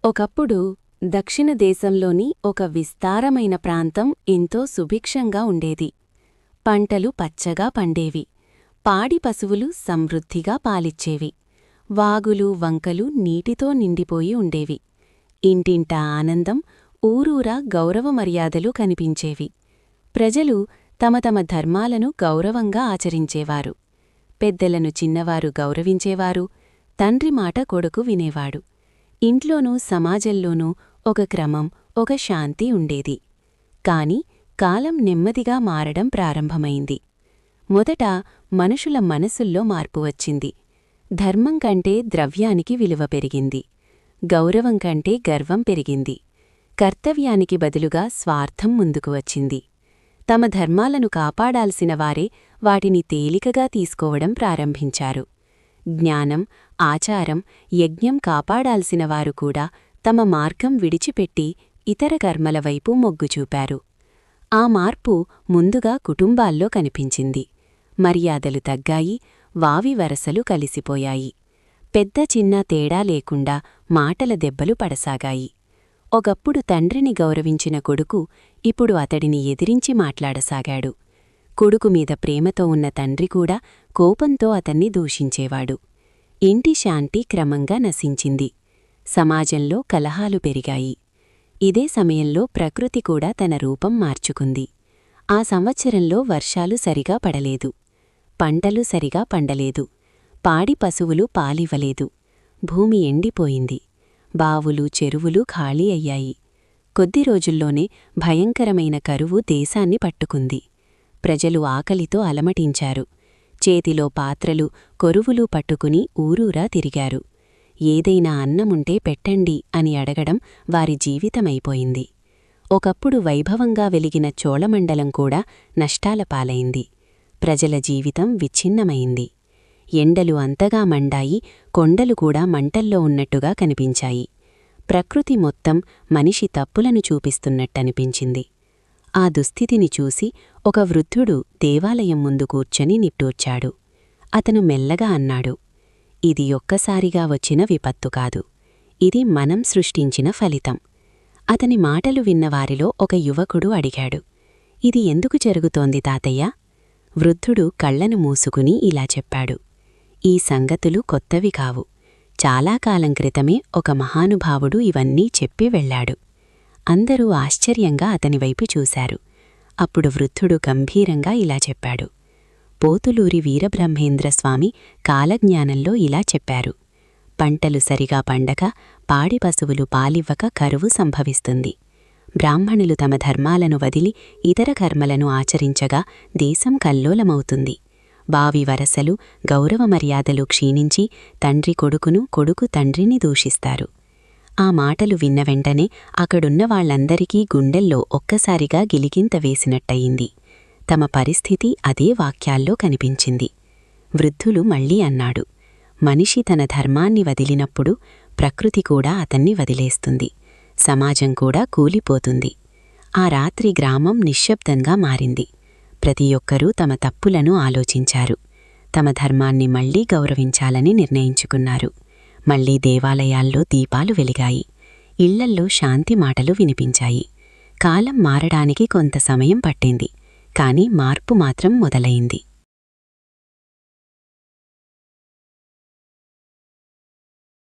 ఒకప్పుడు దక్షిణ దేశంలోని ఒక విస్తారమైన ప్రాంతం ఎంతో సుభిక్షంగా ఉండేది. పంటలు పచ్చగా పండేవి. పాడి పశువులు సమృద్ధిగా పాలిచ్చేవి. వాగులు వంకలు నీటితో నిండిపోయి ఉండేవి. ఇంటింటా ఆనందం, ఊరూరా గౌరవమర్యాదలు కనిపించేవి. ప్రజలు తమ తమ ధర్మాలను గౌరవంగా ఆచరించేవారు. పెద్దలను చిన్నవారు గౌరవించేవారు. తండ్రి మాట కొడుకు వినేవాడు. ఇంట్లోనూ సమాజంలోనూ ఒక క్రమం, ఒక శాంతి ఉండేది. కాని కాలం నెమ్మదిగా మారడం ప్రారంభమైంది. మొదట మనుషుల మనసుల్లో మార్పు వచ్చింది. ధర్మం కంటే ద్రవ్యానికి విలువ పెరిగింది. గౌరవం కంటే గర్వం పెరిగింది. కర్తవ్యానికి బదులుగా స్వార్థం ముందుకు వచ్చింది. తమ ధర్మాలను కాపాడాల్సిన వారే వాటిని తేలికగా తీసుకోవడం ప్రారంభించారు. జ్ఞానం, ఆచారం, యజ్ఞం కాపాడాల్సినవారు కూడా తమ మార్గం విడిచిపెట్టి ఇతర కర్మల వైపు మొగ్గుచూపారు. ఆ మార్పు ముందుగా కుటుంబాల్లో కనిపించింది. మర్యాదలు తగ్గాయి, వావి వరసలు కలిసిపోయాయి. పెద్ద చిన్న తేడా లేకుండా మాటల దెబ్బలు పడసాగాయి. ఒకప్పుడు తండ్రిని గౌరవించిన కొడుకు ఇప్పుడు అతడిని ఎదిరించి మాట్లాడసాగాడు. కొడుకుమీద ప్రేమతో ఉన్న తండ్రి కూడా కోపంతో అతన్ని దూషించేవాడు. ఇంటి శాంతి క్రమంగా నశించింది. సమాజంలో కలహాలు పెరిగాయి. ఇదే సమయంలో ప్రకృతి కూడా తన రూపం మార్చుకుంది. ఆ సంవత్సరంలో వర్షాలు సరిగా పడలేదు. పంటలు సరిగా పండలేదు. పాడి పశువులు పాలివ్వలేదు. భూమి ఎండిపోయింది. బావులు, చెరువులు ఖాళీ అయ్యాయి. కొద్ది రోజుల్లోనే భయంకరమైన కరువు దేశాన్ని పట్టుకుంది. ప్రజలు ఆకలితో అలమటించారు. చేతిలో పాత్రలు, కొరువులు పట్టుకుని ఊరూరా తిరిగారు. ఏదైనా అన్నముంటే పెట్టండి అని అడగడం వారి జీవితమైపోయింది. ఒకప్పుడు వైభవంగా వెలిగిన చోళమండలం కూడా నష్టాల పాలైంది. ప్రజల జీవితం విచ్ఛిన్నమైంది. ఎండలు అంతగా మండాయి, కొండలు కూడా మంటల్లో ఉన్నట్టుగా కనిపించాయి. ప్రకృతి మొత్తం మనిషి తప్పులను చూపిస్తున్నట్టనిపించింది. ఆ దుస్థితిని చూసి ఒక వృద్ధుడు దేవాలయం ముందు కూర్చొని నిట్టూర్చాడు. అతను మెల్లగా అన్నాడు, ఇది ఒక్కసారిగా వచ్చిన విపత్తు కాదు. ఇది మనం సృష్టించిన ఫలితం. అతని మాటలు విన్నవారిలో ఒక యువకుడు అడిగాడు, ఇది ఎందుకు జరుగుతోంది తాతయ్య? వృద్ధుడు కళ్లను మూసుకుని ఇలా చెప్పాడు, ఈ సంగతులు కొత్తవి కావు. చాలా కాలం క్రితమే ఒక మహానుభావుడు ఇవన్నీ చెప్పి వెళ్లాడు. అందరూ ఆశ్చర్యంగా అతనివైపు చూశారు. అప్పుడు వృద్ధుడు గంభీరంగా ఇలా చెప్పాడు, పోతులూరి వీరబ్రహ్మేంద్రస్వామి కాలజ్ఞానంలో ఇలా చెప్పారు, పంటలు సరిగా పండక, పాడి పశువులు పాలివ్వక కరువు సంభవిస్తుంది. బ్రాహ్మణులు తమ ధర్మాలను వదిలి ఇతర కర్మలను ఆచరించగా దేశం కల్లోలమవుతుంది. బావి వరసలు, గౌరవ మర్యాదలు క్షీణించి తండ్రి కొడుకును, కొడుకు తండ్రిని దూషిస్తారు. ఆ మాటలు విన్న వెంటనే అక్కడున్న వాళ్లందరికీ గుండెల్లో ఒక్కసారిగా గిలిగింత వేసినట్టయింది. తమ పరిస్థితి అదే వాక్యాల్లో కనిపించింది. వృద్ధులు మళ్ళీ అన్నాడు, మనిషి తన ధర్మాన్ని వదిలినప్పుడు ప్రకృతి కూడా అతన్ని వదిలేస్తుంది. సమాజం కూడా కూలిపోతుంది. ఆ రాత్రి గ్రామం నిశ్శబ్దంగా మారింది. ప్రతి ఒక్కరూ తమ తప్పులను ఆలోచించారు. తమ ధర్మాన్ని మళ్లీ గౌరవించాలని నిర్ణయించుకున్నారు. మళ్లీ దేవాలయాల్లో దీపాలు వెలిగాయి. ఇళ్లల్లో శాంతి మాటలు వినిపించాయి. కాలం మారడానికి కొంత సమయం పట్టింది. కాని మార్పు మాత్రం మొదలైంది.